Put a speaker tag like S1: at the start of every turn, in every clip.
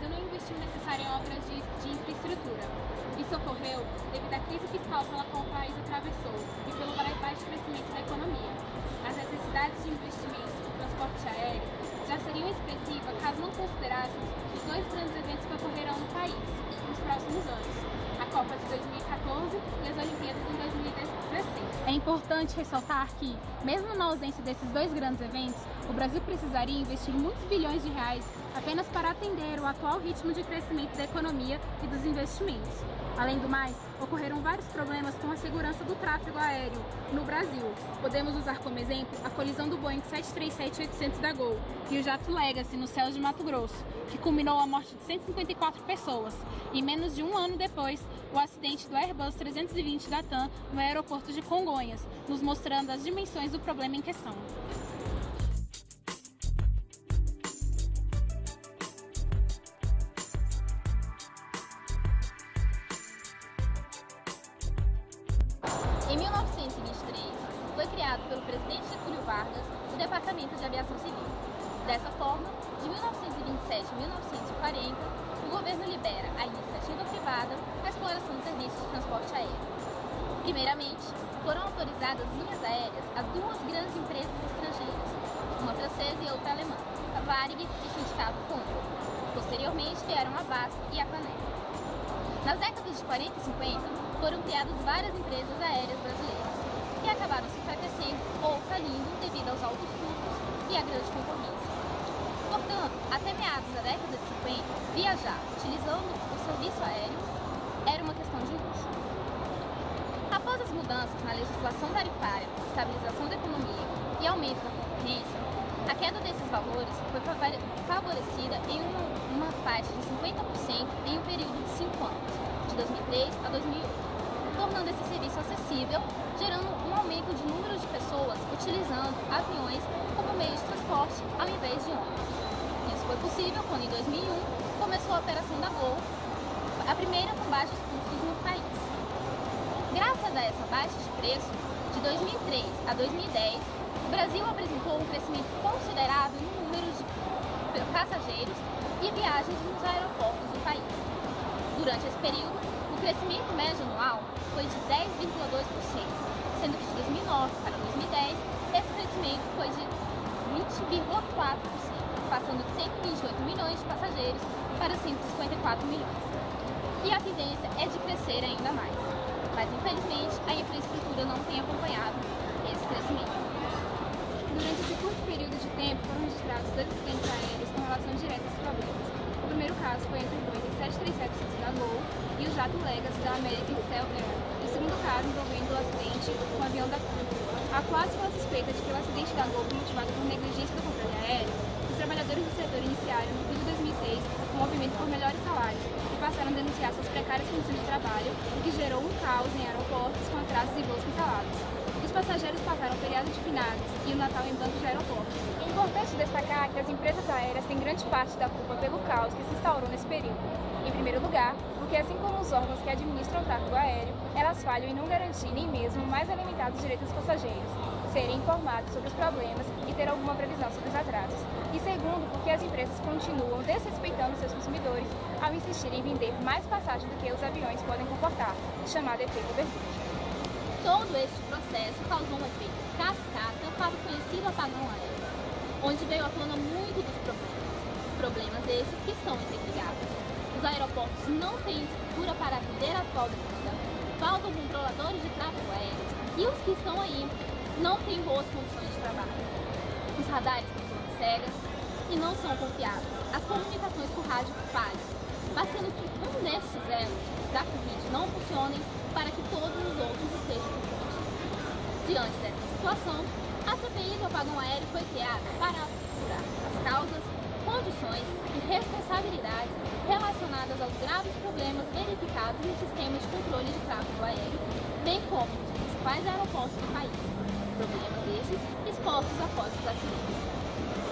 S1: Brasil não investiu o necessário em obras de infraestrutura. Isso ocorreu devido à crise fiscal pela qual o país atravessou e pelo baixo crescimento da economia. As necessidades de investimento no transporte aéreo já seriam expressivas caso não considerássemos os dois grandes eventos que ocorrerão no país nos próximos anos: a Copa de 2014 e as Olimpíadas em 2016.
S2: É importante ressaltar que, mesmo na ausência desses dois grandes eventos, o Brasil precisaria investir muitos bilhões de reais apenas para atender o atual ritmo de crescimento da economia e dos investimentos. Além do mais, ocorreram vários problemas com a segurança do tráfego aéreo no Brasil. Podemos usar como exemplo a colisão do Boeing 737-800 da Gol e o jato Legacy no céu de Mato Grosso, que culminou a morte de 154 pessoas, e menos de um ano depois, o acidente do Airbus 320 da TAM no aeroporto de Congonhas, nos mostrando as dimensões do problema em questão.
S3: Em 1923, foi criado pelo presidente Getúlio Vargas o Departamento de Aviação Civil. Dessa forma, de 1927 a 1940, o governo libera à iniciativa privada a exploração de serviços de transporte aéreo. Primeiramente, foram autorizadas linhas aéreas a duas grandes empresas estrangeiras, uma francesa e outra alemã, a Varig e o Sindicato Condor. Posteriormente, vieram a VASP e a Panam. Nas décadas de 40 e 50, foram criadas várias empresas aéreas brasileiras, que acabaram se enfraquecendo ou falindo devido aos altos custos e à grande concorrência. Portanto, até meados da década de 50, viajar utilizando o serviço aéreo era uma questão de luxo. Após as mudanças na legislação tarifária, estabilização da economia e aumento da concorrência, a queda desses valores foi favorecida em uma faixa de 50% em um período de 5 anos, de 2003 a 2008. Tornando esse serviço acessível, gerando um aumento de número de pessoas utilizando aviões como meio de transporte ao invés de ônibus. Isso foi possível quando, em 2001, começou a operação da Gol, a primeira com baixos custos no país. Graças a essa baixa de preço, de 2003 a 2010, o Brasil apresentou um crescimento considerável no número de passageiros e viagens nos aeroportos do país. Durante esse período, o crescimento médio anual foi de 10,2%, sendo que de 2009 para 2010, esse crescimento foi de 20,4%, passando de 128 milhões de passageiros para 154 milhões. E a tendência é de crescer ainda mais, mas infelizmente a infraestrutura não tem acompanhado esse crescimento.
S1: Durante esse curto período de tempo, foram registrados dois acidentes aéreos com relação direta a esses problemas. O primeiro caso foi entre o Boeing 737 da Gol e o jato Legacy da American Cell Air. O segundo caso envolvendo o acidente com o avião da TAM. Acuados pela suspeita de que o acidente da Gol foi motivado por negligência do controle aéreo, os trabalhadores do setor iniciaram, no fim de 2006, um movimento por melhores salários e passaram a denunciar suas precárias condições de trabalho, o que gerou um caos em aeroportos com atrasos e voos cancelados. Os passageiros passaram o feriado de finados e o Natal em bancos de aeroportos. É importante destacar que as empresas aéreas têm grande parte da culpa pelo caos que se instaurou nesse período. Em primeiro lugar, porque assim como os órgãos que administram o tráfego aéreo, elas falham em não garantir nem mesmo mais elementados direitos dos passageiros, serem informados sobre os problemas e ter alguma previsão sobre os atrasos. E segundo, porque as empresas continuam desrespeitando seus consumidores ao insistirem em vender mais passagem do que os aviões podem comportar, chamado efeito overbooking.
S3: Todo este processo causou um efeito cascata para o conhecido apagão aéreo, onde veio à tona muito dos problemas esses que estão interligados. Os aeroportos não têm estrutura para atender a atual demanda, faltam controladores de tráfego aéreo e os que estão aí não têm boas condições de trabalho. Os radares funcionam cegas e não são confiáveis. As comunicações por rádio falham, bastando que um destes elos da corrente não funcionem para que todos os outros estejam comprometidos. Diante dessa situação, a CPI do apagão aéreo foi criada para apurar as causas, condições e responsabilidades relacionadas aos graves problemas verificados no sistema de controle de tráfego aéreo, bem como nos principais aeroportos do país. Problemas estes expostos após os acidentes.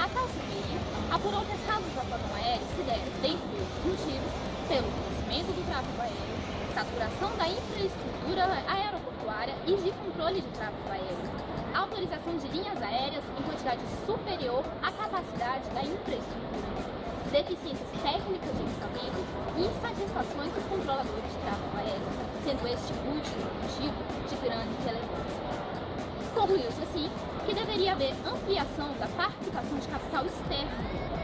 S3: A tal CPI apurou que as causas do apagão aéreo se deram, dentre outros motivos, pelo crescimento do tráfego aéreo, saturação da infraestrutura aeroportuária e de controle de tráfego aéreo, autorização de linhas aéreas em quantidade superior à capacidade da infraestrutura, deficiências técnicas de equipamentos e insatisfações dos controladores de tráfego aéreo, sendo este último motivo de grande relevância. Concluiu-se assim que deveria haver ampliação da participação de capital externo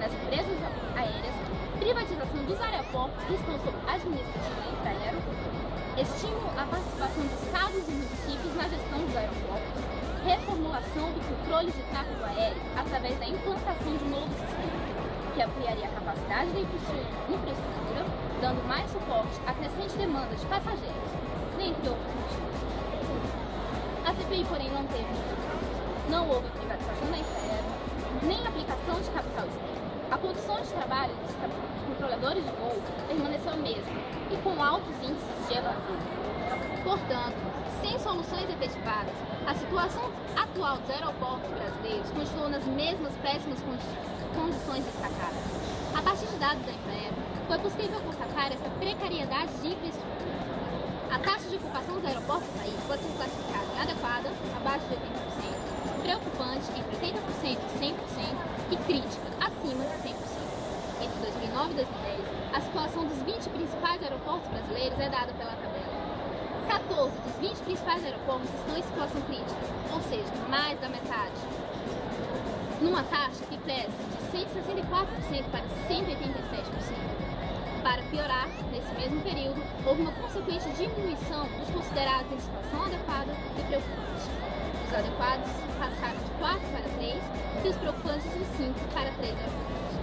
S3: nas empresas aéreas, privatização dos aeroportos que estão sob administração da Infraero, estímulo à participação de estados e municípios na gestão dos aeroportos, reformulação do controle de tráfego aéreo através da implantação de um novo sistema, que ampliaria a capacidade da infraestrutura, dando mais suporte à crescente demanda de passageiros, dentre outros motivos. A CPI, porém, não teve resultados. Não houve privatização da Infraero, nem aplicação de capital externo. A condição de trabalho dos controladores de voo permaneceu a mesma e com altos índices de evasão. Portanto, sem soluções efetivadas, a situação atual dos aeroportos brasileiros continuou nas mesmas péssimas condições destacadas. A partir de dados da Infraero, foi possível constatar essa precariedade de infraestrutura. A taxa de ocupação dos aeroportos do país pode ser classificada em adequada, abaixo de 80%, preocupante, entre 80% e 100%, e crítica, acima de 100%. Entre 2009 e 2010, a situação dos 20 principais aeroportos brasileiros é dada pela tabela. 14 dos 20 principais aeroportos estão em situação crítica, ou seja, mais da metade, numa taxa que cresce de 164% para 187%. Para piorar, nesse mesmo período, houve uma consequente diminuição dos considerados em situação adequada e preocupante. Os adequados passaram de 4 para 3 e os preocupantes de 5 para 3 aeroportos.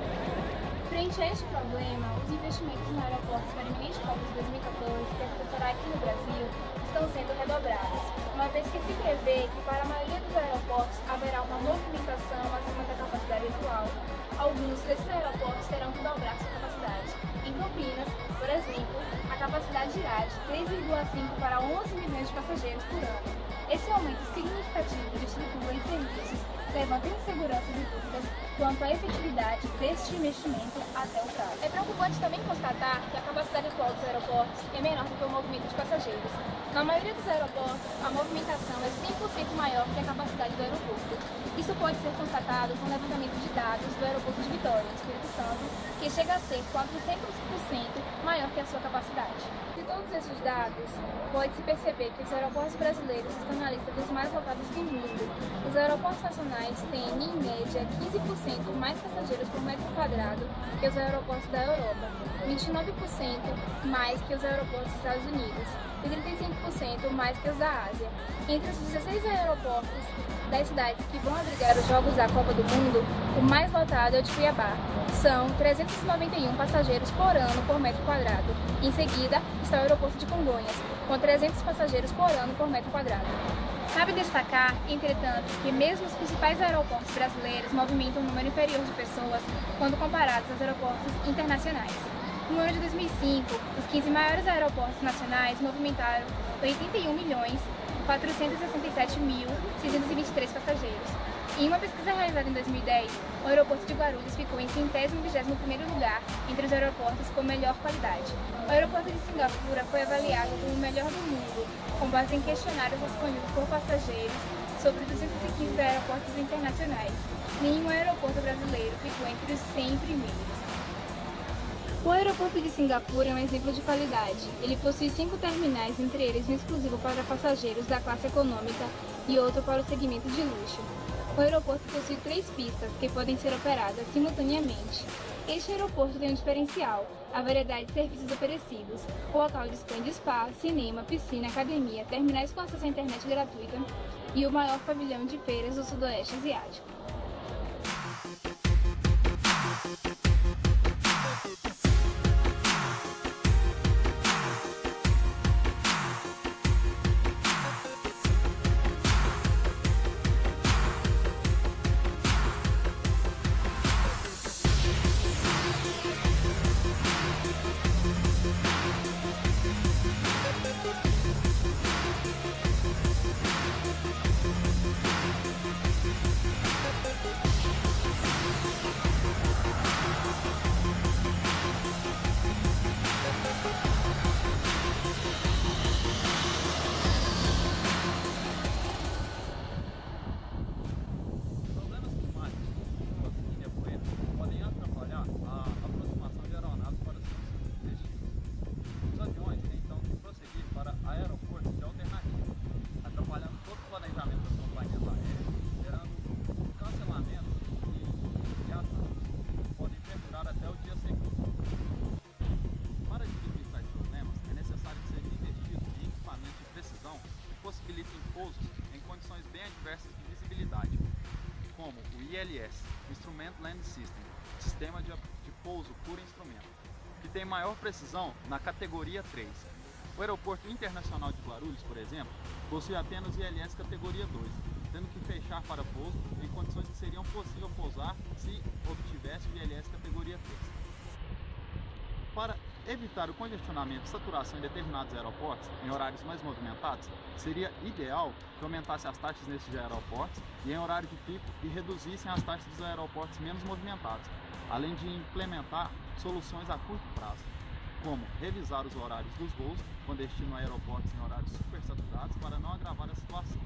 S1: Frente a este problema, os investimentos no aeroporto para a eminente Copa de 2014, que acontecerá aqui no Brasil, estão sendo redobrados, uma vez que se prevê que para a maioria dos aeroportos haverá uma movimentação acima da capacidade atual. Alguns desses aeroportos terão que dobrar sua capacidade. Em Campinas, por exemplo, a capacidade irá de 3,5 para 11 milhões de passageiros por ano. Esse aumento significativo de estrutura e serviços levanta inseguranças e dúvidas quanto à efetividade deste investimento até o prazo. É preocupante também constatar que a capacidade atual dos aeroportos é menor do que o movimento de passageiros. Na maioria dos aeroportos, a movimentação é 100% maior que a capacidade do aeroporto. Isso pode ser constatado com o levantamento de dados do aeroporto de Vitória, no Espírito Santo, que chega a ser 400% maior que a sua capacidade. De todos esses dados, pode-se perceber que os aeroportos brasileiros estão na lista dos mais lotados do mundo. Os aeroportos nacionais têm, em média, 15% mais passageiros por metro quadrado que os aeroportos da Europa, 29% mais que os aeroportos dos Estados Unidos e 35% mais que os da Ásia. Entre os 16 aeroportos das cidades que vão abrigar os Jogos da Copa do Mundo, o mais lotado é o de Cuiabá. São 391 passageiros por ano por metro quadrado. Em seguida está o aeroporto de Congonhas, com 300 passageiros por ano por metro quadrado. Cabe destacar, entretanto, que mesmo os principais aeroportos brasileiros movimentam um número inferior de pessoas quando comparados aos aeroportos internacionais. No ano de 2005, os 15 maiores aeroportos nacionais movimentaram 81.467.623 passageiros. Em uma pesquisa realizada em 2010, o aeroporto de Guarulhos ficou em 121º lugar entre os aeroportos com melhor qualidade. O aeroporto de Singapura foi avaliado como o melhor do mundo, com base em questionários respondidos por passageiros sobre 215 aeroportos internacionais. Nenhum aeroporto brasileiro ficou entre os 100 primeiros. O aeroporto de Singapura é um exemplo de qualidade. Ele possui 5 terminais, entre eles um exclusivo para passageiros da classe econômica e outro para o segmento de luxo. O aeroporto possui 3 pistas que podem ser operadas simultaneamente. Este aeroporto tem um diferencial, a variedade de serviços oferecidos. O local dispõe de spa, cinema, piscina, academia, terminais com acesso à internet gratuita e o maior pavilhão de feiras do Sudoeste Asiático.
S4: ILS, Instrument Land System, Sistema de Pouso por Instrumento, que tem maior precisão na categoria 3. O Aeroporto Internacional de Guarulhos, por exemplo, possui apenas ILS categoria 2, tendo que fechar para pouso em condições que seriam possível pousar se obtivesse o ILS categoria 3. Para evitar o congestionamento e saturação em determinados aeroportos, em horários mais movimentados, seria ideal que aumentasse as taxas nesses aeroportos e em horário de pico e reduzissem as taxas dos aeroportos menos movimentados, além de implementar soluções a curto prazo, como revisar os horários dos voos com destino a aeroportos em horários supersaturados para não agravar a situação.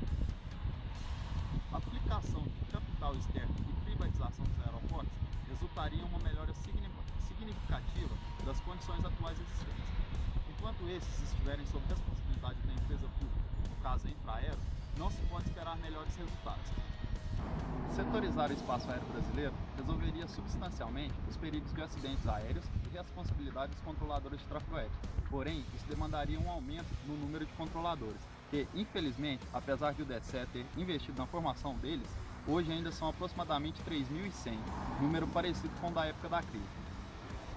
S4: A aplicação de capital externo e privatização dos aeroportos resultaria em uma melhora significativa das condições atuais existentes. Enquanto esses estiverem sob responsabilidade da empresa pública, no caso a Infraero, não se pode esperar melhores resultados. Setorizar o espaço aéreo brasileiro resolveria substancialmente os perigos de acidentes aéreos e responsabilidade dos controladores de tráfego aéreo. Porém, isso demandaria um aumento no número de controladores, que, infelizmente, apesar de o DECE ter investido na formação deles, hoje ainda são aproximadamente 3.100, número parecido com o da época da crise.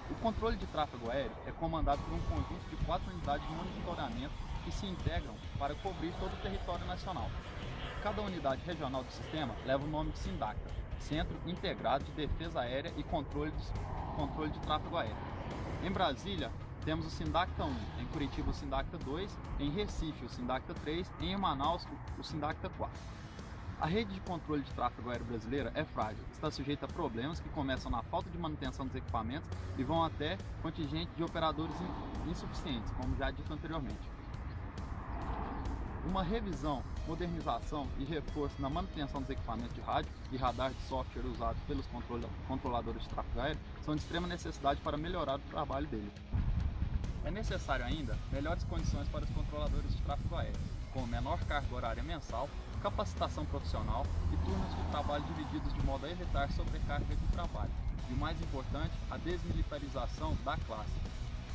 S4: O controle de tráfego aéreo é comandado por um conjunto de 4 unidades de monitoramento que se integram para cobrir todo o território nacional. Cada unidade regional do sistema leva o nome de SINDACTA, Centro Integrado de Defesa Aérea e Controle de Tráfego Aéreo. Em Brasília, temos o SINDACTA 1, em Curitiba o SINDACTA 2, em Recife o SINDACTA 3 e em Manaus o SINDACTA 4. A rede de controle de tráfego aéreo brasileira é frágil, está sujeita a problemas que começam na falta de manutenção dos equipamentos e vão até contingente de operadores insuficientes, como já dito anteriormente. Uma revisão, modernização e reforço na manutenção dos equipamentos de rádio e radar de software usados pelos controladores de tráfego aéreo são de extrema necessidade para melhorar o trabalho dele. É necessário ainda melhores condições para os controladores de tráfego aéreo, com menor carga horária mensal, capacitação profissional e turnos de trabalho divididos de modo a evitar sobrecarga de trabalho. E o mais importante, a desmilitarização da classe,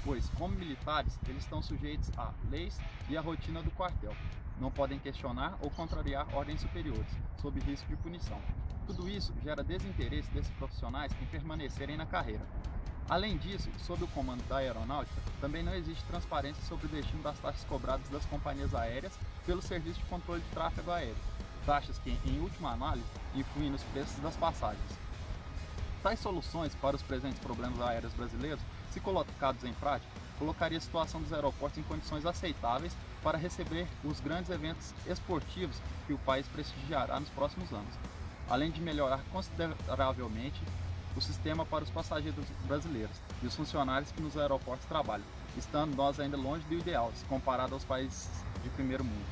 S4: pois, como militares, eles estão sujeitos a leis e à rotina do quartel. Não podem questionar ou contrariar ordens superiores, sob risco de punição. Tudo isso gera desinteresse desses profissionais em permanecerem na carreira. Além disso, sob o comando da aeronáutica, também não existe transparência sobre o destino das taxas cobradas das companhias aéreas pelo Serviço de Controle de Tráfego Aéreo, taxas que, em última análise, influem nos preços das passagens. Tais soluções para os presentes problemas aéreos brasileiros, se colocados em prática, colocaria a situação dos aeroportos em condições aceitáveis para receber os grandes eventos esportivos que o país prestigiará nos próximos anos, além de melhorar consideravelmente o sistema para os passageiros brasileiros e os funcionários que nos aeroportos trabalham, estando nós ainda longe do ideal, se comparado aos países de primeiro mundo.